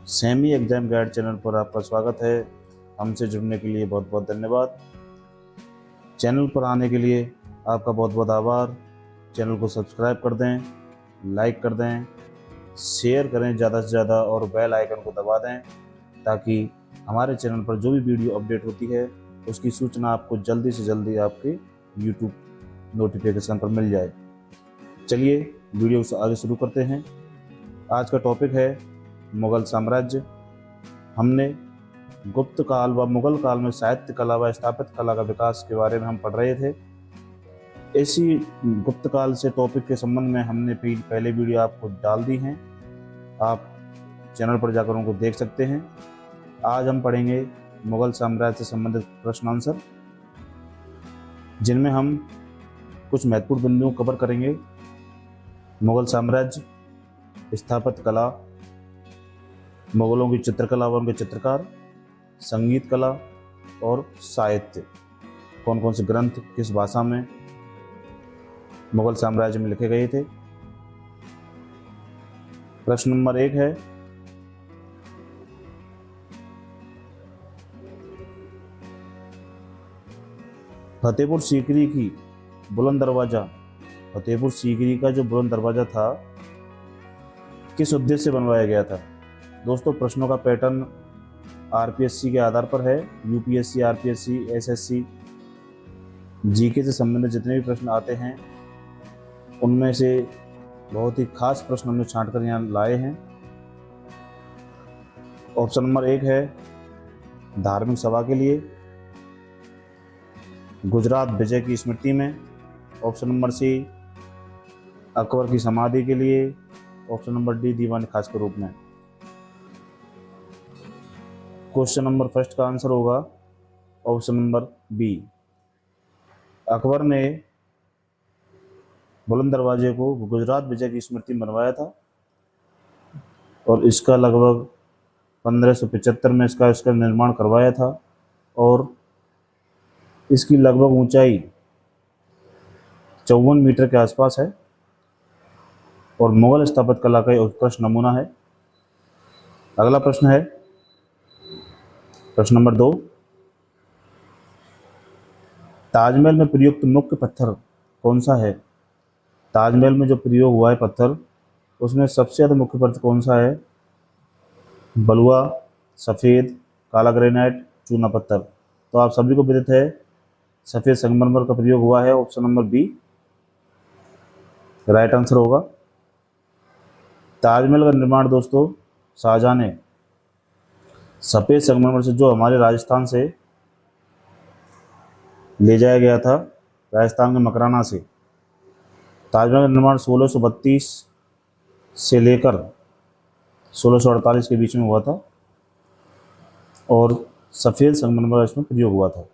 Semi exam guide channel पर आपका स्वागत है। हमसे जुड़ने के लिए बहुत बहुत धन्यवाद। चैनल पर आने के लिए आपका बहुत बहुत आभार। चैनल को सब्सक्राइब कर दें, लाइक कर दें, शेयर करें ज़्यादा से ज़्यादा और बेल आइकन को दबा दें ताकि हमारे चैनल पर जो भी वीडियो अपडेट होती है उसकी सूचना आपको जल्दी से जल्दी आपके यूट्यूब नोटिफिकेशन पर मिल जाए। चलिए वीडियो से आगे शुरू करते हैं। आज का टॉपिक है मुगल साम्राज्य। हमने गुप्त काल व मुगल काल में साहित्य कला व स्थापित कला का विकास के बारे में हम पढ़ रहे थे। इसी गुप्त काल से टॉपिक के संबंध में हमने पहले वीडियो आपको डाल दी हैं, आप चैनल पर जाकर उनको देख सकते हैं। आज हम पढ़ेंगे मुगल साम्राज्य से संबंधित प्रश्न आंसर, जिनमें हम कुछ महत्वपूर्ण बिंदुओं कवर करेंगे। मुगल साम्राज्य, स्थापत्य कला, मुगलों की चित्रकला व उनके चित्रकार, संगीत कला और साहित्य, कौन कौन से ग्रंथ किस भाषा में मुगल साम्राज्य में लिखे गए थे। प्रश्न नंबर 1 है, फतेहपुर सीकरी की बुलंद दरवाजा, फतेहपुर सीकरी का जो बुलंद दरवाजा था किस उद्देश्य से बनवाया गया था। दोस्तों, प्रश्नों का पैटर्न आरपीएससी के आधार पर है। यूपीएससी, आरपीएससी, एसएससी, जीके से संबंधित जितने भी प्रश्न आते हैं उनमें से बहुत ही खास प्रश्न हमने छांट कर यहाँ लाए हैं। ऑप्शन नंबर 1 है धार्मिक सभा के लिए, गुजरात विजय की स्मृति में। ऑप्शन नंबर सी अकबर की समाधि के लिए। ऑप्शन नंबर डी दीवान खास के रूप में। क्वेश्चन नंबर फर्स्ट का आंसर होगा ऑप्शन नंबर बी। अकबर ने बुलंद दरवाजे को गुजरात विजय की स्मृति में बनवाया था और इसका लगभग 1575 में इसका निर्माण करवाया था और इसकी लगभग ऊंचाई 54 मीटर के आसपास है और मुगल स्थापत्य कला का उत्कृष्ट नमूना है। अगला प्रश्न है प्रश्न नंबर 2, ताजमहल में प्रयुक्त मुख्य पत्थर कौन सा है। ताजमहल में जो प्रयोग हुआ है पत्थर, उसमें सबसे ज़्यादा मुख्य पत्थर कौन सा है। बलुआ, सफ़ेद, काला ग्रेनाइट, चूना पत्थर। तो आप सभी को विदित है सफ़ेद संगमरमर का प्रयोग हुआ है। Option number B right answer होगा। ताजमहल का निर्माण दोस्तों शाहजहां ने सफ़ेद संगमरमर से, जो हमारे राजस्थान से ले जाया गया था, राजस्थान के मकराना से। ताजमहल का निर्माण 1632 से लेकर 1648 के बीच में हुआ था और सफ़ेद संगमरमर इसमें प्रयोग हुआ था।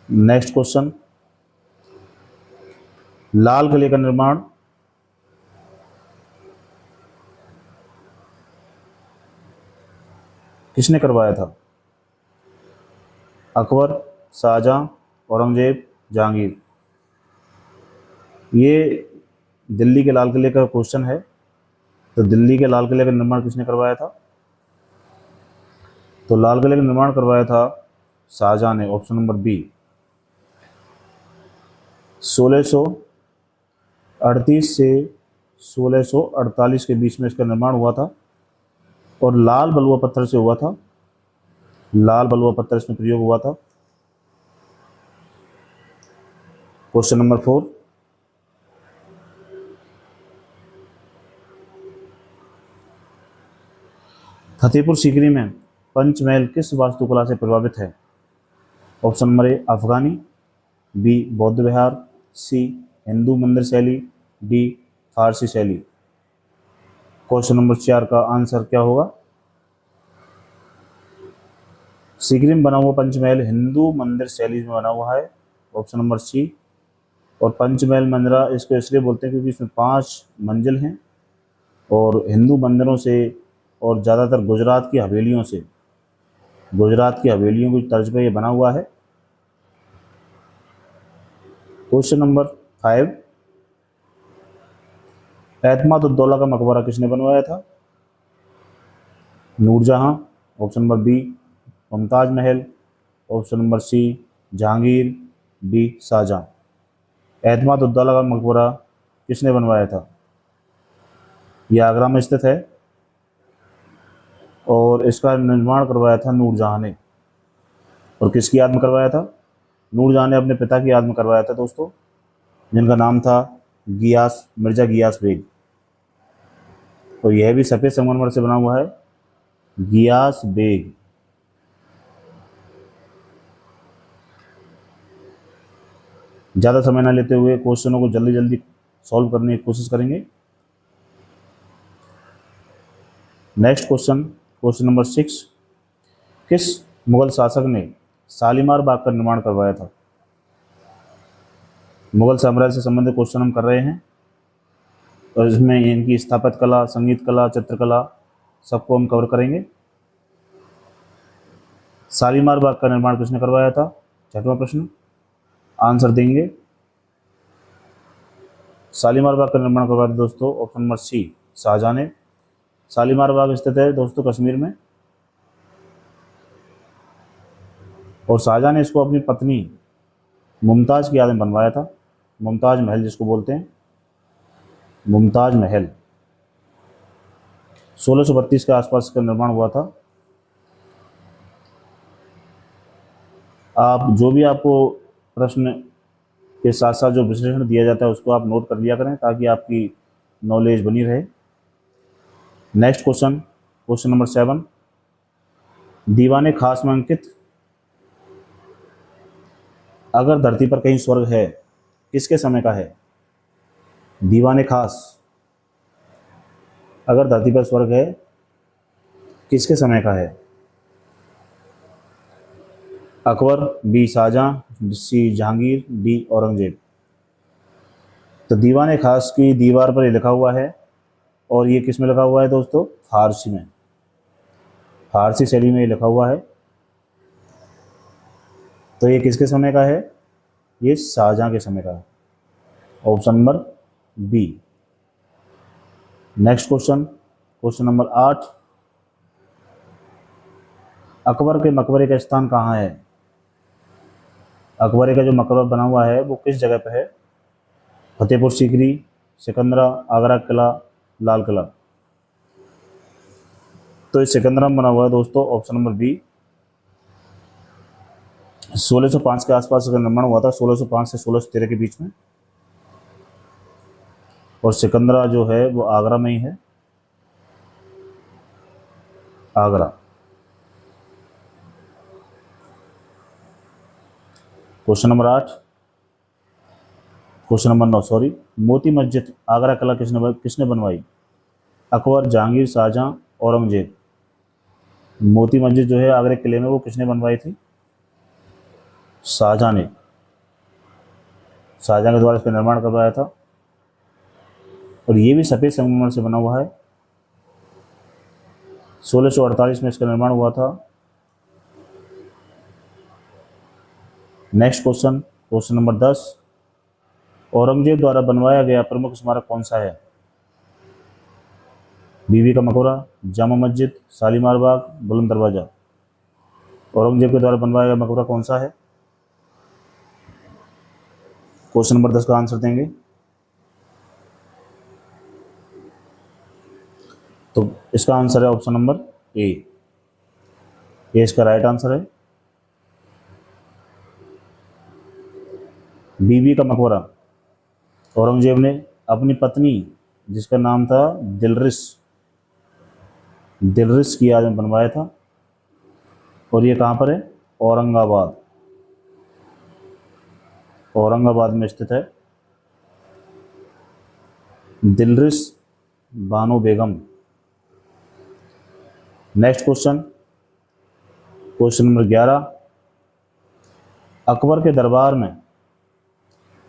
नेक्स्ट क्वेश्चन, लाल किले का निर्माण किसने करवाया था। अकबर, शाहजहां, औरंगजेब, जहांगीर। ये दिल्ली के लाल किले का क्वेश्चन है। तो दिल्ली के लाल किले का निर्माण किसने करवाया था। तो लाल किले का निर्माण करवाया था शाहजहां ने। Option number B. 1638 से 1648 के बीच में इसका निर्माण हुआ था और लाल बलुआ पत्थर से हुआ था। लाल बलुआ पत्थर इसमें प्रयोग हुआ था। क्वेश्चन नंबर 4, फतेहपुर सीकरी में पंचमहल किस वास्तुकला से प्रभावित है। Option number A Afghani, B बौद्ध विहार, सी हिंदू मंदिर शैली, डी फारसी शैली। क्वेश्चन नंबर 4 का आंसर क्या होगा। सीकरी में बना हुआ पंचमहल हिंदू मंदिर शैली में बना हुआ है। Option number C. और पंचमहल मंदिरा इसको इसलिए बोलते हैं क्योंकि इसमें 5 मंजिल हैं और हिंदू मंदिरों से और ज़्यादातर गुजरात की हवेलियों की तर्ज पर यह बना हुआ है। क्वेश्चन नंबर 5, एतमाद उद्दौला का मकबरा किसने बनवाया था। Nur Jahan, option number B Mumtaz Mahal, option number C Jahangir, D Shahjahan. Itmad ud Daulah का मकबरा किसने बनवाया था? यह आगरा में स्थित है और इसका निर्माण करवाया था नूरजहां ने। और किसकी याद में करवाया था? नूरजहां ने अपने पिता की याद में करवाया था दोस्तों, जिनका नाम था गियास, मिर्जा गियास बेग। और यह भी सफ़ेद संगमरमर से बना हुआ है, गियास बेग। ज़्यादा समय ना लेते हुए क्वेश्चनों को जल्दी जल्दी सॉल्व करने की कोशिश करेंगे। नेक्स्ट क्वेश्चन, क्वेश्चन नंबर 6, किस मुगल शासक ने शालीमार बाग का निर्माण करवाया था? मुगल साम्राज्य से संबंधित क्वेश्चन हम कर रहे हैं और इसमें इनकी स्थापत्य कला, संगीत कला, चित्रकला सबको हम कवर करेंगे। शालीमार बाग का निर्माण किसने करवाया था? छठवां प्रश्न, आंसर देंगे। शालीमार बाग का निर्माण करवाया था दोस्तों, ऑप्शन नंबर सी शाहजहां ने। शालीमार बाग स्थित है दोस्तों कश्मीर में, और शाहजहां ने इसको अपनी पत्नी मुमताज़ की याद में बनवाया था। मुमताज़ महल जिसको बोलते हैं, मुमताज़ महल। 1632 के आसपास का निर्माण हुआ था। आप जो भी आपको प्रश्न के साथ साथ जो विश्लेषण दिया जाता है उसको आप नोट कर लिया करें ताकि आपकी नॉलेज बनी रहे। नेक्स्ट क्वेश्चन, क्वेश्चन नंबर 7, दीवाने खास में अंकित अगर धरती पर कहीं स्वर्ग है किसके समय का है? दीवाने खास अगर धरती पर स्वर्ग है किसके समय का है? अकबर, बी शाहजहां, सी जहांगीर, डी औरंगजेब। तो दीवाने खास की दीवार पर ये लिखा हुआ है और ये किस में लिखा हुआ है दोस्तों? फारसी में, फारसी शैली में ये लिखा हुआ है। तो ये किसके समय का है? ये शाहजहां के समय का है, option number B. Next question, question number 8, Akbar के मकबरे का स्थान कहाँ है? अकबरे का जो मकबरा बना हुआ है वो किस जगह पे है? फतेहपुर सीकरी, सिकंदरा, आगरा किला, लाल किला। तो ये सिकंदरा में बना हुआ है दोस्तों, ऑप्शन नंबर बी। 1605 के आसपास का निर्माण हुआ था, 1605 से 1613 के बीच में। और सिकंदरा जो है वो आगरा में ही है, Agra. Question number 8, question number 9 sorry, Moti Masjid Agra किला किसने बनवाई? अकबर, जहांगीर, शाहजहां, औरंगजेब। मोती मस्जिद जो है आगरा किले में वो किसने बनवाई थी? शाहजहां ने। शाहजहां के द्वारा इसका निर्माण करवाया था और ये भी सफ़ेद संगमरमर से बना हुआ है। 1648 में इसका निर्माण हुआ था। Next question, question number 10, Aurangzeb द्वारा बनवाया गया प्रमुख स्मारक कौन सा है? बीबी का मकबरा, जामा मस्जिद, शालीमार बाग, बुलंद दरवाजा। औरंगजेब के द्वारा बनवाया गया मकबरा कौन सा है? क्वेश्चन नंबर 10 का आंसर देंगे। तो इसका आंसर है ऑप्शन नंबर ए, ये इसका राइट आंसर है। बीबी का मकबरा औरंगजेब ने अपनी पत्नी जिसका नाम था दिलरिस, दिलरिस की याद में बनवाया था। और ये कहाँ पर है? औरंगाबाद, औरंगाबाद में स्थित है। Dilras Banu Begum. Next question, question number 11, Akbar के दरबार में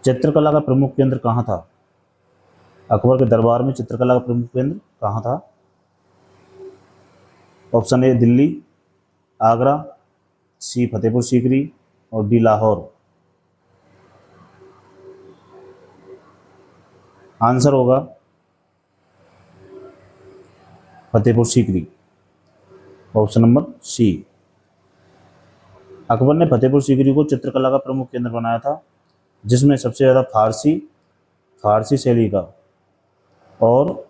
चित्रकला का प्रमुख केंद्र कहाँ था? अकबर के दरबार में चित्रकला का प्रमुख केंद्र कहाँ था? Option A Delhi, Agra, C Fatehpur Sikri और डी लाहौर। आंसर होगा Fatehpur Sikri. Option number C. Akbar ने फतेहपुर सीकरी को चित्रकला का प्रमुख केंद्र बनाया था, जिसमें सबसे ज़्यादा फारसी शैली का और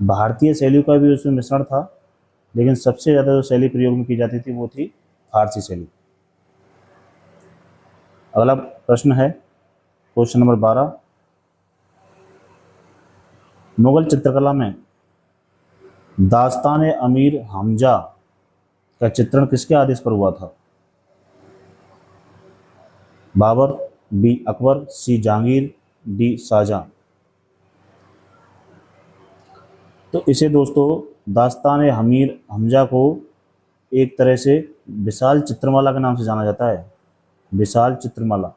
भारतीय शैली का भी उसमें मिश्रण था, लेकिन सबसे ज़्यादा जो शैली प्रयोग में की जाती थी वो थी फारसी शैली। अगला प्रश्न है क्वेश्चन नंबर 12। मुगल चित्रकला में दास्तान अमीर हमजा का चित्रण किसके आदेश पर हुआ था? बाबर, बी अकबर, सी जहांगीर, डी शाहजहां। तो इसे दोस्तों दास्तान अमीर हमजा को एक तरह से विशाल चित्रमाला के नाम से जाना जाता है, विशाल चित्रमाला।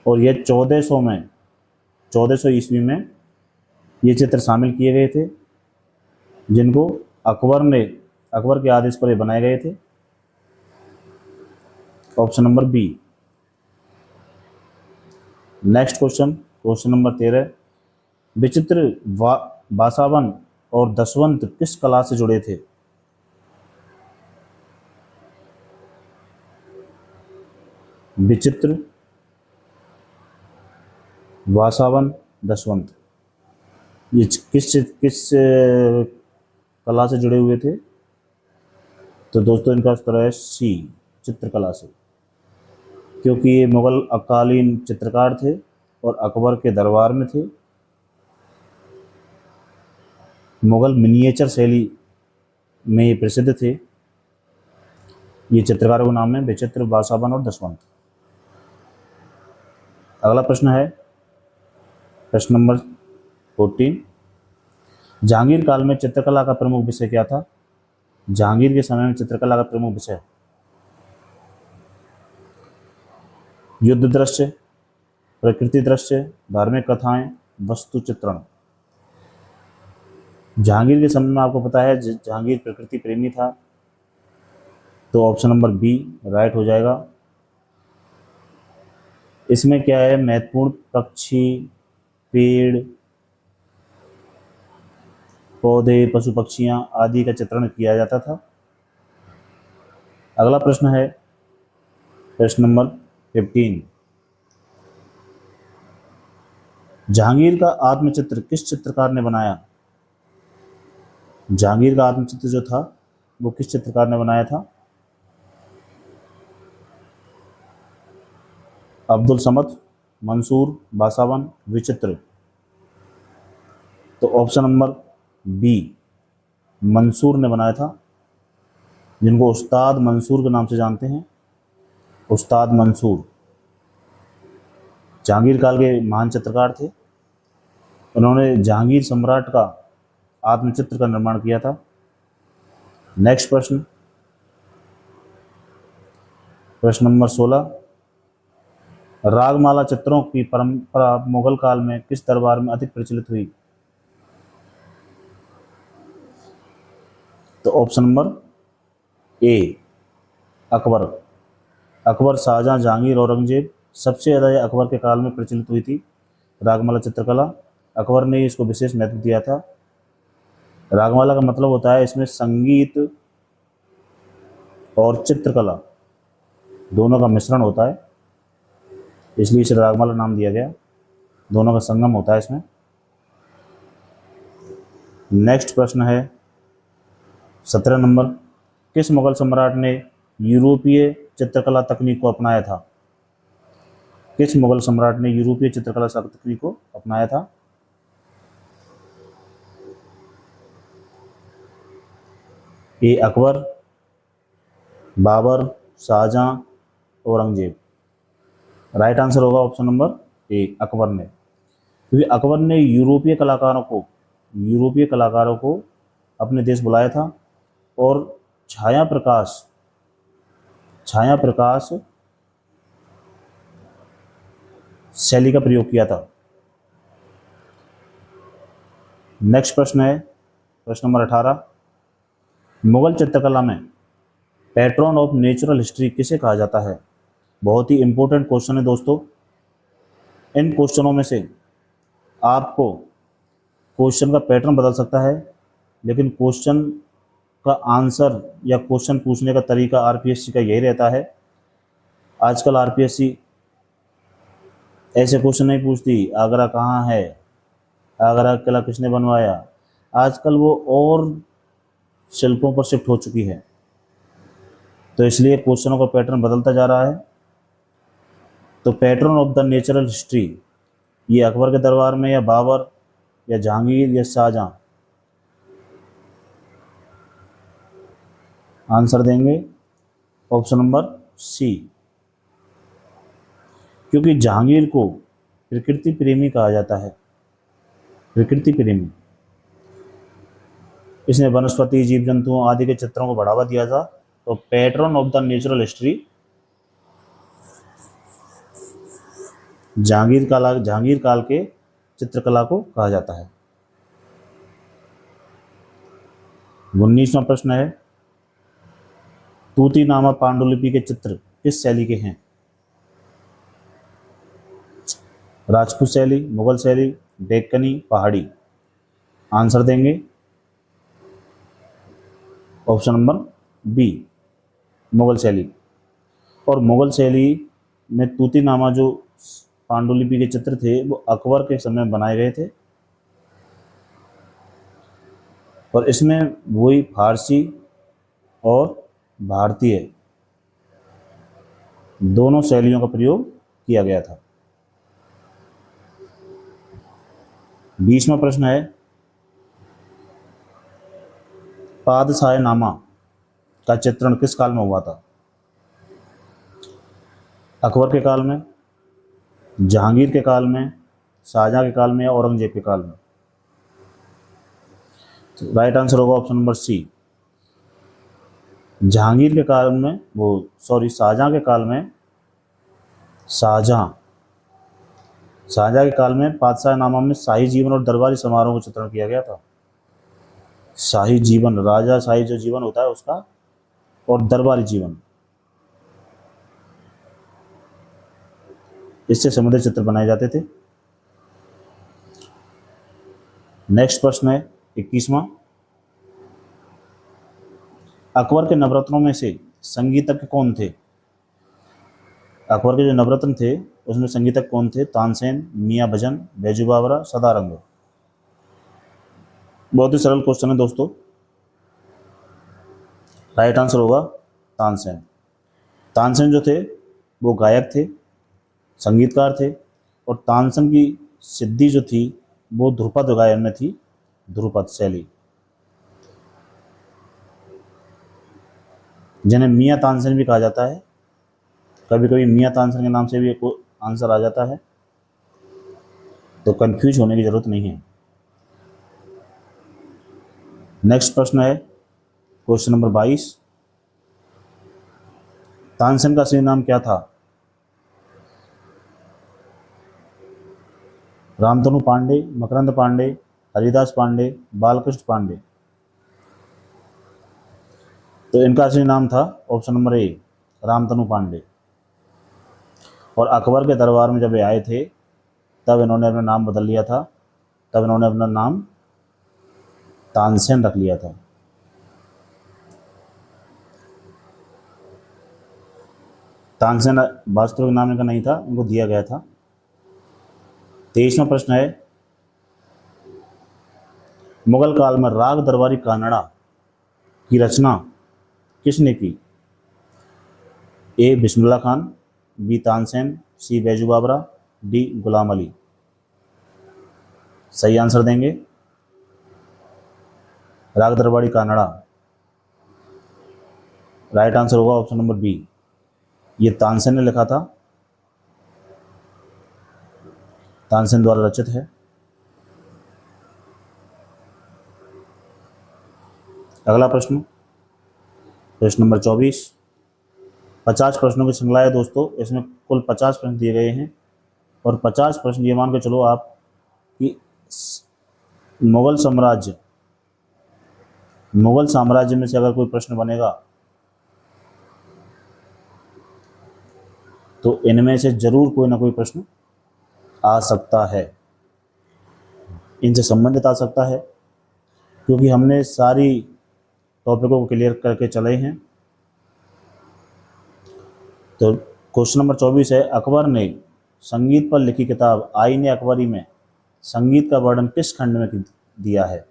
और यह 1400 ईस्वी में ये चित्र शामिल किए गए थे, जिनको अकबर के आदेश पर ये बनाए गए थे। Option number B. Next question number 13। Bichitr बासावन और दशवंत किस कला से जुड़े थे? विचित्र, वासावन, दशवंत ये किस कला से जुड़े हुए थे? तो दोस्तों इनका उत्तर है सी, चित्रकला से, क्योंकि ये मुगल अकालीन चित्रकार थे और अकबर के दरबार में थे। मुगल मिनिएचर शैली में ये प्रसिद्ध थे। ये चित्रकारों के नाम है विचित्र, बासावन और दशवंत। अगला प्रश्न है प्रश्न नंबर 14। जहांगीर काल में चित्रकला का प्रमुख विषय क्या था? जहांगीर के समय में चित्रकला का प्रमुख विषय युद्ध दृश्य, प्रकृति दृश्य, धार्मिक कथाएं, वस्तु चित्रण। जहांगीर के समय में आपको पता है जहांगीर प्रकृति प्रेमी था, तो ऑप्शन नंबर बी राइट हो जाएगा। इसमें क्या है, महत्वपूर्ण पक्षी, पेड़ पौधे, पशु पक्षियां आदि का चित्रण किया जाता था। अगला प्रश्न है प्रश्न नंबर 15। जहांगीर का आत्मचित्र किस चित्रकार ने बनाया? जहांगीर का आत्मचित्र जो था वो किस चित्रकार ने बनाया था? अब्दुल समद, मंसूर, बासावन, विचित्र। तो ऑप्शन नंबर बी मंसूर ने बनाया था, जिनको उस्ताद मंसूर के नाम से जानते हैं। उस्ताद मंसूर जहांगीर काल के महान चित्रकार थे। उन्होंने जहांगीर सम्राट का आत्मचित्र का निर्माण किया था। नेक्स्ट प्रश्न नंबर 16। रागमाला चित्रों की परंपरा मुगल काल में किस दरबार में अधिक प्रचलित हुई? तो option number A Akbar, Shah Jahan, Jahangir, Aurangzeb. सबसे ज़्यादा ये अकबर के काल में प्रचलित हुई थी रागमाला चित्रकला। अकबर ने इसको विशेष महत्व दिया था। रागमाला का मतलब होता है इसमें संगीत और चित्रकला दोनों का मिश्रण होता है, इसलिए इसे रागमाला नाम दिया गया। दोनों का संगम होता है इसमें। नेक्स्ट प्रश्न है 17 नंबर। किस मुगल सम्राट ने यूरोपीय चित्रकला तकनीक को अपनाया था? किस मुगल सम्राट ने यूरोपीय चित्रकला तकनीक को अपनाया था? ए अकबर, बाबर, शाहजहां, औरंगजेब। राइट आंसर होगा ऑप्शन नंबर ए अकबर ने, क्योंकि अकबर ने यूरोपीय कलाकारों को अपने देश बुलाया था और छाया प्रकाश शैली का प्रयोग किया था। नेक्स्ट प्रश्न है प्रश्न नंबर 18। मुगल चित्रकला में पैट्रन ऑफ नेचुरल हिस्ट्री किसे कहा जाता है? बहुत ही इंपॉर्टेंट क्वेश्चन है दोस्तों। इन क्वेश्चनों में से आपको क्वेश्चन का पैटर्न बदल सकता है लेकिन क्वेश्चन का आंसर या क्वेश्चन पूछने का तरीका आरपीएससी का यही रहता है। आजकल आरपीएससी ऐसे क्वेश्चन नहीं पूछती आगरा कहाँ है, आगरा का किला किसने बनवाया। आजकल वो और शिल्पों पर शिफ्ट हो चुकी है, तो इसलिए क्वेश्चनों का पैटर्न बदलता जा रहा है। तो pattern of the natural history, ये अकबर के दरबार में या बाबर या जहांगीर या शाहजहां, आंसर देंगे ऑप्शन नंबर सी, क्योंकि जहांगीर को प्रकृति प्रेमी कहा जाता है। प्रकृति प्रेमी, इसने वनस्पति, जीव जंतुओं आदि के चित्रों को बढ़ावा दिया था। तो pattern of the natural history Jahangir काल के चित्रकला को कहा जाता है। 19वां प्रश्न है, तूतीनामा पांडुलिपि के चित्र किस शैली के हैं? राजपूत शैली, मुगल शैली, डेक्कनी, पहाड़ी। आंसर देंगे ऑप्शन नंबर बी, मुगल शैली। और मुगल शैली में तूतीनामा जो पांडुलिपि के चित्र थे वो अकबर के समय बनाए गए थे, और इसमें वही फारसी और भारतीय दोनों शैलियों का प्रयोग किया गया था। 20वां प्रश्न है, पादशाहनामा का चित्रण किस काल में हुआ था? अकबर के काल में, जहांगीर के काल में, शाहजहां के काल में या औरंगजेब के काल में? तो राइट आंसर होगा ऑप्शन नंबर सी, जहांगीर के काल में, शाहजहां के काल में, शाहजहां के काल में पादशाहनामा में शाही जीवन और दरबारी समारोह का चित्रण किया गया था। शाही जीवन, राजा शाही जो जीवन होता है उसका, और दरबारी जीवन, इससे संबंधित चित्र बनाए जाते थे। नेक्स्ट प्रश्न है 21वां, अकबर के नवरत्नों में से संगीतज्ञ कौन थे? अकबर के जो नवरत्न थे उसमें संगीतज्ञ कौन थे? तानसेन, मियां भजन, बैजू बावरा, सदारंग। बहुत ही सरल क्वेश्चन है दोस्तों। राइट आंसर होगा तानसेन। तानसेन जो थे वो गायक थे, संगीतकार थे, और तानसेन की सिद्धि जो थी वो ध्रुपद गायन में थी, ध्रुपद शैली, जिन्हें मियां तानसेन भी कहा जाता है। कभी कभी मियां तानसेन के नाम से भी एक आंसर आ जाता है, तो कंफ्यूज होने की जरूरत नहीं है। नेक्स्ट प्रश्न है क्वेश्चन नंबर 22, तानसेन का असली नाम क्या था? रामतनु पांडे, मकरंद पांडे, हरिदास पांडे, बालकृष्ण पांडे। तो इनका असली नाम था option number A, Ramtanu Pandey. और अकबर के दरबार में जब ये आए थे तब इन्होंने अपना नाम बदल लिया था, तब इन्होंने अपना नाम तानसेन रख लिया था। तानसेन वास्तविक नाम इनका नहीं था, इनको दिया गया था। 23वां प्रश्न है, मुगल काल में राग दरबारी कानड़ा की रचना किसने की? ए बिस्मिल्लाह खान, बी तानसेन, सी बैजू बावरा, डी गुलाम अली। सही आंसर देंगे राग दरबारी कानड़ा। राइट आंसर होगा ऑप्शन नंबर बी, ये तानसेन ने लिखा था, तानसेन द्वारा रचित है। अगला प्रश्न, प्रश्न नंबर 24। 50 प्रश्नों की श्रृंखला है दोस्तों, इसमें कुल 50 प्रश्न दिए गए हैं, और 50 प्रश्न ये मान के चलो आप कि मुगल साम्राज्य में से अगर कोई प्रश्न बनेगा तो इनमें से जरूर कोई ना कोई प्रश्न आ सकता है, इनसे संबंधित आ सकता है। क्योंकि हमने सारी टॉपिकों को क्लियर करके चले हैं। तो क्वेश्चन नंबर 24 है, अकबर ने संगीत पर लिखी किताब आईन अकबरी में संगीत का वर्णन किस खंड में दिया है?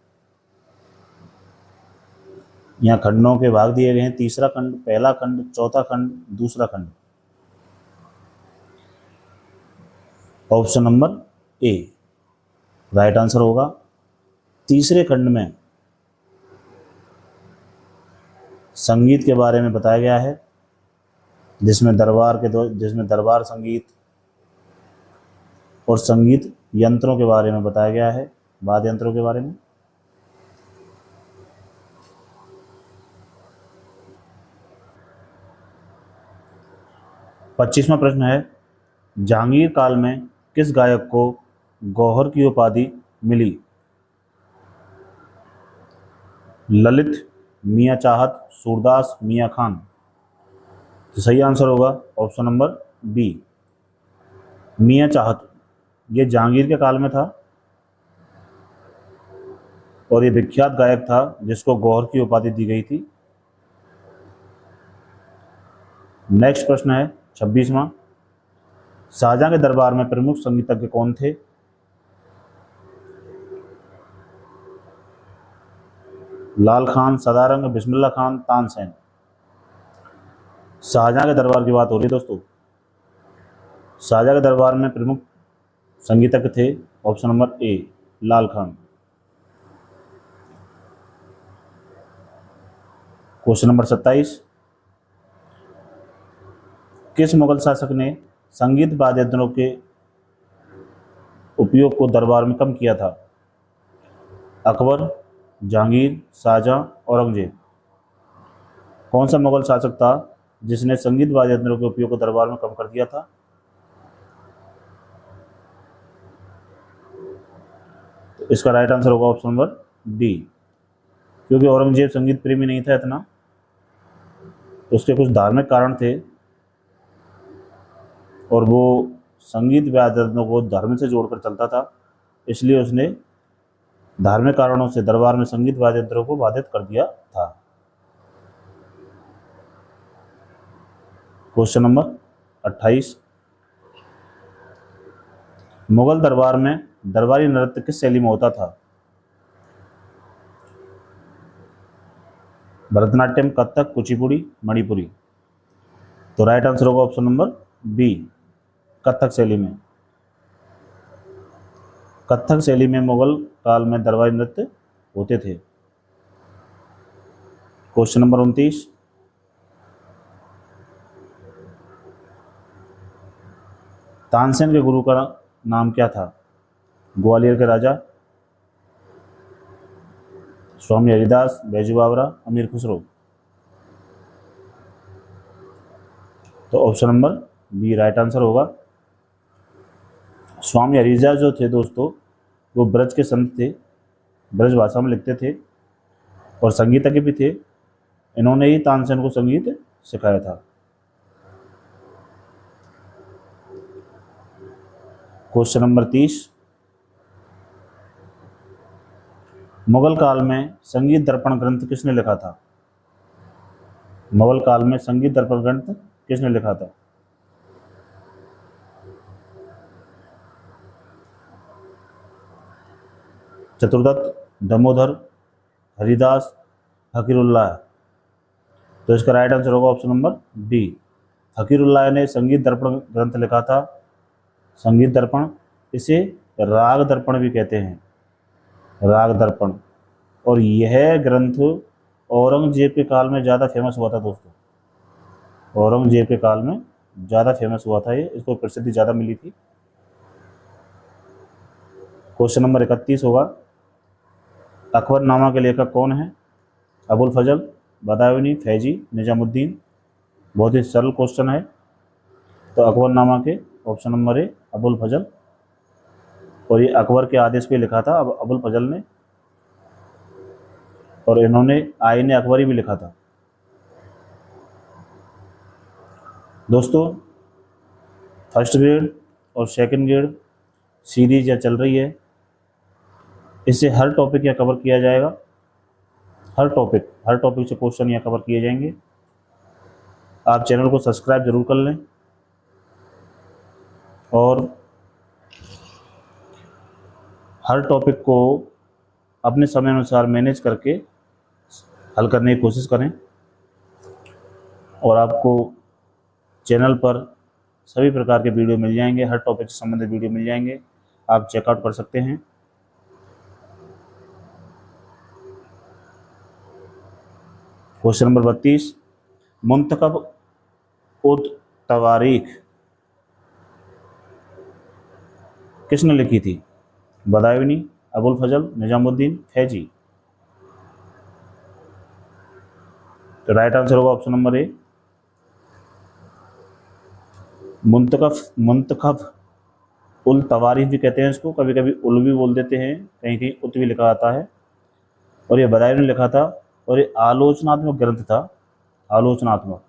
यहाँ खंडों के भाग दिए गए हैं, तीसरा खंड, पहला खंड, चौथा खंड, दूसरा खंड। ऑप्शन नंबर ए राइट आंसर होगा। तीसरे खंड में संगीत के बारे में बताया गया है, जिसमें दरबार संगीत और संगीत यंत्रों के बारे में बताया गया है, वाद्य यंत्रों के बारे में। पच्चीसवां प्रश्न है, जहांगीर काल में किस गायक को गौहर की उपाधि मिली? ललित, मियां चाहत, सूरदास, मियां खान। तो सही आंसर होगा ऑप्शन नंबर बी मियां चाहत। ये जहांगीर के काल में था और ये विख्यात गायक था जिसको गौहर की उपाधि दी गई थी। नेक्स्ट प्रश्न है 26वां, शाहजहां के दरबार में प्रमुख संगीतज्ञ कौन थे? लाल खान, सदारंग, बिस्मिल्लाह खान, तानसेन। शाहजहां के दरबार की बात हो रही है दोस्तों। शाहजहां के दरबार में प्रमुख संगीतज्ञ थे ऑप्शन नंबर ए लाल खान। क्वेश्चन नंबर 27, किस मुगल शासक ने संगीत वाद्य यंत्रों के उपयोग को दरबार में कम किया था? अकबर, जहांगीर, शाहजहां, औरंगजेब। कौन सा मुगल शासक था जिसने संगीत वाद्य यंत्रों के उपयोग को दरबार में कम कर दिया था? तो इसका राइट आंसर होगा ऑप्शन नंबर डी, क्योंकि औरंगजेब संगीत प्रेमी नहीं था इतना, तो उसके कुछ धार्मिक कारण थे और वो संगीत वाद्य यंत्रों को धर्म से जोड़कर चलता था, इसलिए उसने धार्मिक कारणों से दरबार में संगीत वाद्य यंत्रों को बाधित कर दिया था। क्वेश्चन नंबर 28, मुगल दरबार में दरबारी नृत्य किस शैली में होता था? भरतनाट्यम, कथक, कुचिपुड़ी, मणिपुरी। तो राइट आंसर होगा ऑप्शन नंबर बी कथक शैली में। कथक शैली में मुगल काल में दरबारी नृत्य होते थे। क्वेश्चन नंबर 29, तानसेन के गुरु का नाम क्या था? ग्वालियर के राजा, स्वामी हरिदास, बैजू बावरा, अमीर खुसरो। तो option number B right answer होगा। स्वामी हरिदास जो थे दोस्तों, वो ब्रज के संत थे, ब्रज भाषा में लिखते थे और संगीतज्ञ भी थे। इन्होंने ही तानसेन को संगीत सिखाया था। क्वेश्चन नंबर 30, मुगल काल में संगीत दर्पण ग्रंथ किसने लिखा था? मुगल काल में संगीत दर्पण ग्रंथ किसने लिखा था? चतुर्दत्त, दामोदर, हरिदास, फकीरुल्लाह। तो इसका राइट आंसर होगा ऑप्शन नंबर डी फकीरुल्लाह ने संगीत दर्पण ग्रंथ लिखा था। संगीत दर्पण, इसे राग दर्पण भी कहते हैं, राग दर्पण। और यह ग्रंथ औरंगजेब के काल में ज़्यादा फेमस हुआ था दोस्तों। औरंगजेब के काल में ज़्यादा फेमस हुआ था ये, इसको प्रसिद्धि ज़्यादा मिली थी। क्वेश्चन नंबर 31 होगा, अकबरनामा के लेखक कौन है? अबुल फजल, बदायूनी, फैजी, निजामुद्दीन। बहुत ही सरल क्वेश्चन है। तो अकबरनामा के ऑप्शन नंबर ए अबुल फजल, और ये अकबर के आदेश पे लिखा था अब अबुल फजल ने, और इन्होंने आईन अकबरी भी लिखा था। दोस्तों फर्स्ट ग्रेड और सेकंड ग्रेड सीरीज या चल रही है, इससे हर टॉपिक यहाँ कवर किया जाएगा। हर टॉपिक से क्वेश्चन यहाँ कवर किए जाएंगे। आप चैनल को सब्सक्राइब जरूर कर लें और हर टॉपिक को अपने समय अनुसार मैनेज करके हल करने की कोशिश करें। और आपको चैनल पर सभी प्रकार के वीडियो मिल जाएंगे, हर टॉपिक से संबंधित वीडियो मिल जाएंगे, आप चेकआउट कर सकते हैं। क्वेश्चन नंबर 32, मुंतखब उद तवारीख किसने लिखी थी? बदायूनी, अबुल फजल, निजामुद्दीन, फैजी। तो राइट आंसर होगा ऑप्शन नंबर ए, मुंतखब उल तवारीख भी कहते हैं इसको, कभी कभी उल भी बोल देते हैं, कहीं कहीं उत भी लिखा आता है। और ये बदायूनी ने लिखा था और ये आलोचनात्मक ग्रंथ था, आलोचनात्मक।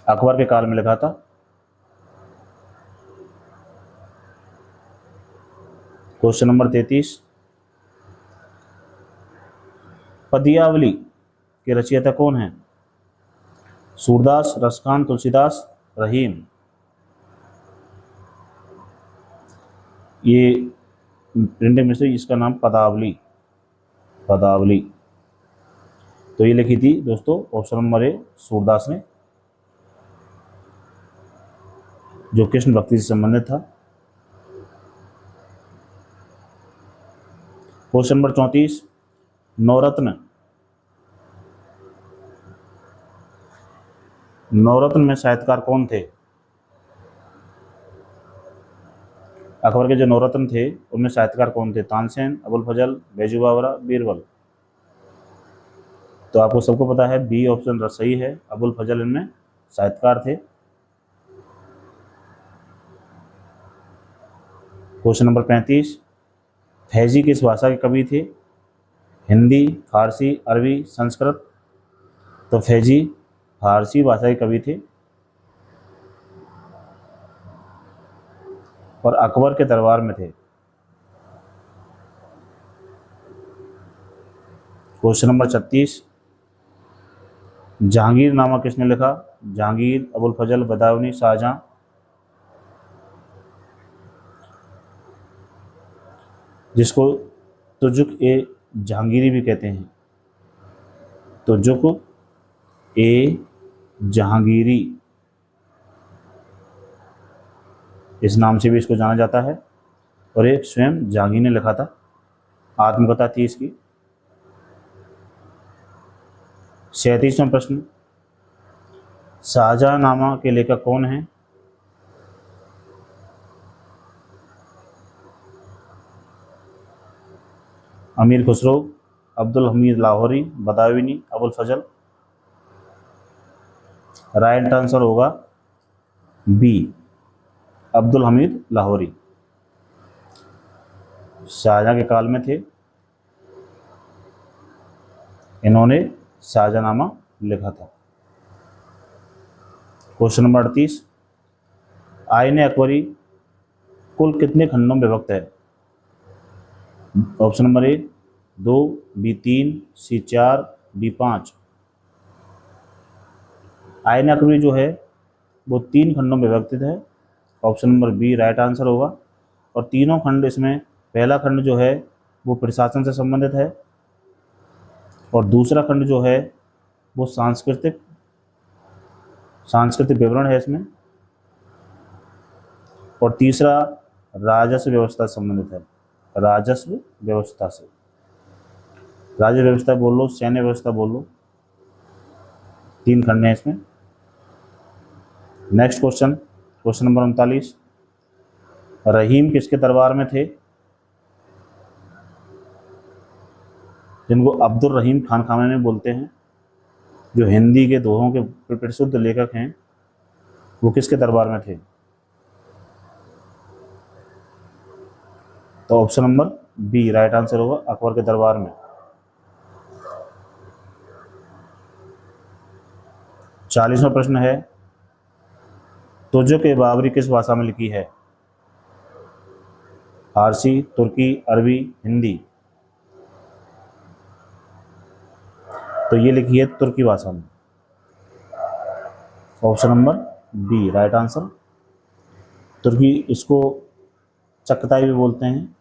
अकबर के काल में लिखा था। क्वेश्चन नंबर 33, पदियावली के रचयिता कौन है? सूरदास, रसखान, तुलसीदास, रहीम। ये प्रिंटिंग मिस्टेक, इसका नाम पदावली, पदावली। तो ये लिखी थी दोस्तों ऑप्शन नंबर ए, सूरदास ने, जो कृष्ण भक्ति से संबंधित था। क्वेश्चन नंबर 34, नवरत्न, नवरत्न में साहित्यकार कौन थे? अकबर के जो नवरत्न थे उनमें साहित्यकार कौन थे? तानसेन, अबुल फजल, बैजू बावरा, बीरबल। तो आपको सबको पता है बी ऑप्शन सही है, अबुल फजल इनमें साहित्यकार थे। क्वेश्चन नंबर 35, फैजी किस भाषा के कवि थे? हिंदी, फारसी, अरबी, संस्कृत। तो फैजी फारसी भाषा के कवि थे और अकबर के दरबार में थे। क्वेश्चन नंबर 36, जहांगीरनामा किसने लिखा? जहांगीर, अबुल फजल, बदायूनी, शाहजहां। जिसको तुजुक ए जहांगीरी भी कहते हैं, तुजुक ए जहांगीरी, इस नाम से भी इसको जाना जाता है। और ये स्वयं जहांगीर ने लिखा था, आत्मकथा थी इसकी। 37वां प्रश्न, शाहजहांनामा के लेखक कौन हैं? अमीर खुसरो, अब्दुल हमीद लाहौरी, बदायूनी, अबुल फजल। राइट आंसर होगा बी, अब्दुल हमीद लाहौरी, शाहजहां के काल में थे, इन्होंने शाहजहांनामा लिखा था। क्वेश्चन नंबर 38, आईने अकबरी कुल कितने खंडों में विभक्त है? Option number A 2, B 3, C 4, D 5। Ain-i Akbari जो है वो 3 खंडों में विभक्त है, option number B right answer होगा। और तीनों खंड इसमें, पहला खंड जो है वो प्रशासन से संबंधित है, और दूसरा खंड जो है वो सांस्कृतिक विवरण है इसमें, और तीसरा राजस्व व्यवस्था से संबंधित है, राजस्व व्यवस्था से। राज्य व्यवस्था बोल लो, सैन्य व्यवस्था बोल लो, 3 खंड हैं इसमें। नेक्स्ट क्वेश्चन, क्वेश्चन नंबर 39, रहीम किसके दरबार में थे? जिनको अब्दुल रहीम खान खाने बोलते हैं, जो हिंदी के दोहों के प्रसिद्ध लेखक हैं, वो किसके दरबार में थे? तो option number B right answer होगा, अकबर के दरबार में। 40वां प्रश्न है, तुजुक ए बाबरी किस भाषा में लिखी है? फारसी, तुर्की, अरबी, हिंदी। तो ये लिखी है तुर्की भाषा में, option number B right answer. तुर्की, इसको चगताई भी बोलते हैं,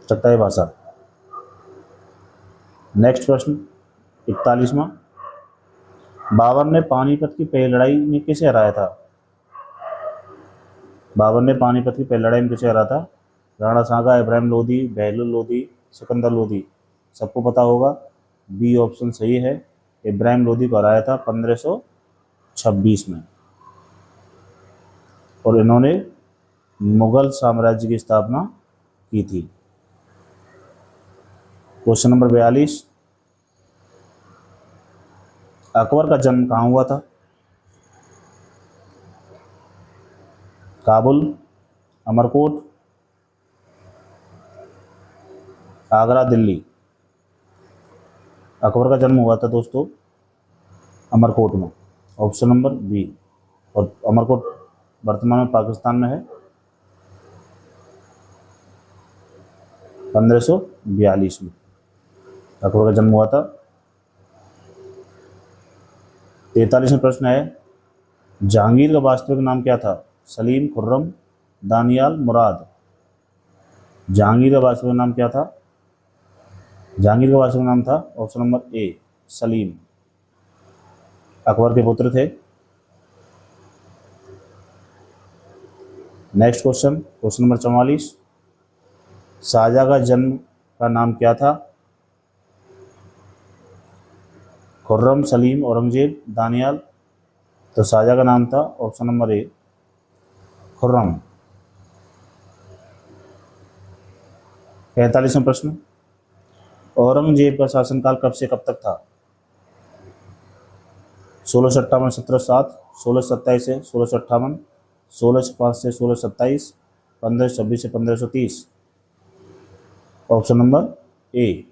चगताई भाषा। नेक्स्ट प्रश्न 41वां, बाबर ने पानीपत की पहली लड़ाई में किसे हराया था? बाबर ने पानीपत की पहली लड़ाई में किसे हराया था? राणा सांगा, इब्राहिम लोदी, बहलोल लोदी, सिकंदर लोदी। सबको पता होगा, बी ऑप्शन सही है। इब्राहिम लोदी को हराया था 1526 में, और इन्होंने मुगल साम्राज्य की स्थापना की थी। क्वेश्चन नंबर 42, अकबर का जन्म कहाँ हुआ था? काबुल, अमरकोट, आगरा, दिल्ली। अकबर का जन्म हुआ था दोस्तों अमरकोट में, ऑप्शन नंबर बी। और अमरकोट वर्तमान में पाकिस्तान में है। 1542 में अकबर का जन्म हुआ था। 43वां प्रश्न है, जहांगीर का वास्तविक नाम क्या था? सलीम, खुर्रम, दानियाल, मुराद। जहांगीर का वास्तविक नाम क्या था? जहांगीर का वास्तविक नाम था option number A Salim. Akbar के पुत्र थे। Next question, question number 44, Shah Jahan का जन्म का नाम क्या था? खुर्रम, सलीम, औरंगजेब, दानियाल। तो शाहजहां का नाम था ऑप्शन नंबर ए खुर्रम। 45वां प्रश्न, औरंगजेब का शासनकाल कब से कब तक था? 1658 1707, 1627 से 1658, 1605 से 1627, 1526 से 1530। ऑप्शन नंबर ए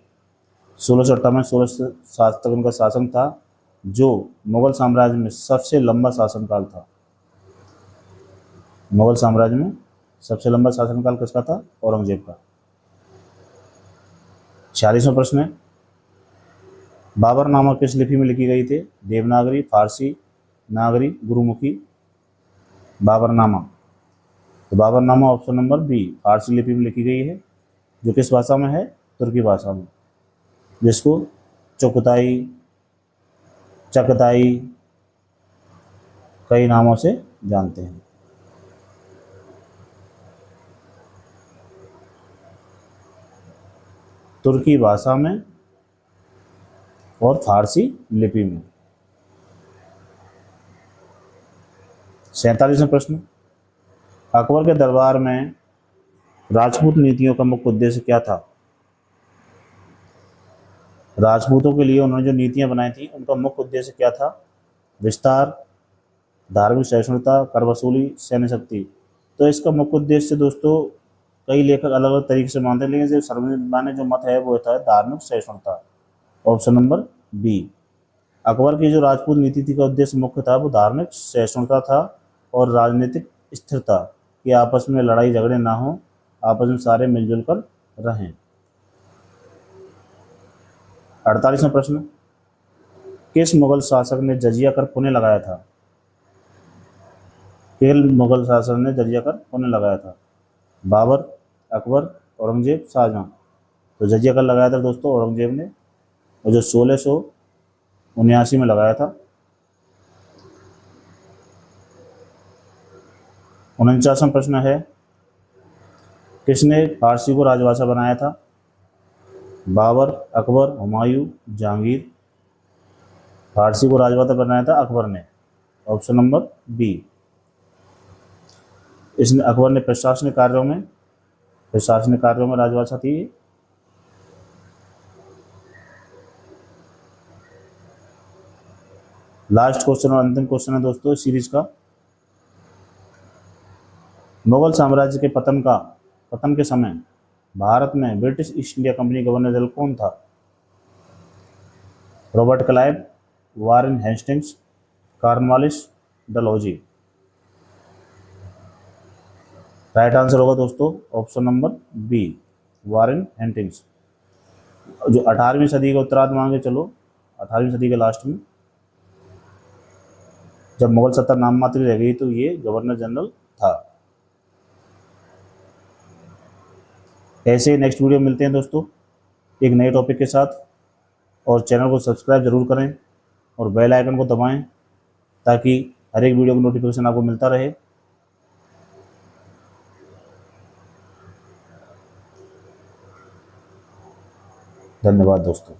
1658 1607 तक उनका शासन था, जो मुगल साम्राज्य में सबसे लंबा शासनकाल था। मुगल साम्राज्य में सबसे लंबा शासनकाल किसका था? औरंगजेब का। 46वां प्रश्न है, बाबरनामा किस लिपि में लिखी गई थी? देवनागरी, फारसी, नागरी, गुरुमुखी। बाबरनामा, तो बाबरनामा ऑप्शन नंबर बी फारसी लिपि में लिखी गई है, जो किस भाषा में है? तुर्की भाषा में, जिसको चुगताई, चगताई कई नामों से जानते हैं। तुर्की भाषा में और फारसी लिपि में। 47वां प्रश्न, अकबर के दरबार में राजपूत नीतियों का मुख्य उद्देश्य क्या था? राजपूतों के लिए उन्होंने जो नीतियां बनाई थी उनका मुख्य उद्देश्य क्या था? विस्तार, धार्मिक सहिष्णुता, कर वसूली, सैन्य शक्ति। तो इसका मुख्य उद्देश्य दोस्तों कई लेखक अलग अलग तरीके से मानते हैं, लेकिन जो सर्वजनिक मान्य जो मत है वो होता है धार्मिक सहिष्णुता, ऑप्शन नंबर बी। अकबर की जो राजपूत नीति थी का उद्देश्य मुख्य था वो धार्मिक सहिष्णुता था और राजनीतिक स्थिरता, कि आपस में लड़ाई झगड़े ना हो, आपस में सारे मिलजुल कर रहें। 48वां प्रश्न, किस मुगल शासक ने जजिया कर पुनः लगाया था? किस मुगल शासक ने जजिया कर पुनः लगाया था? बाबर, अकबर, औरंगजेब, शाहजहां। तो जजिया कर लगाया था दोस्तों औरंगजेब ने, और जो 1679 में लगाया था। 49वां प्रश्न है, किसने फारसी को राजभाषा बनाया था? बाबर, अकबर, हुमायूं, जहांगीर। फारसी को राजभाषा बनाया था अकबर ने, ऑप्शन नंबर बी। इसने अकबर ने प्रशासनिक कार्यों में राजभाषा थी। लास्ट क्वेश्चन और अंतिम क्वेश्चन है दोस्तों सीरीज का, मुगल साम्राज्य के पतन के समय भारत में British East India company governor general कौन था? Robert Clive, Warren Hastings, Cornwallis, Dalhousie. Right answer होगा दोस्तों option number B, Warren Hastings. जो 18वीं सदी का उत्तरार्ध मांगे चलो, 18वीं सदी के लास्ट में जब मुगल सत्ता नाम मात्र रह गई तो ये गवर्नर जनरल था। ऐसे नेक्स्ट वीडियो मिलते हैं दोस्तों एक नए टॉपिक के साथ, और चैनल को सब्सक्राइब जरूर करें और बेल आइकन को दबाएं ताकि हर एक वीडियो का नोटिफिकेशन आपको मिलता रहे। धन्यवाद दोस्तों।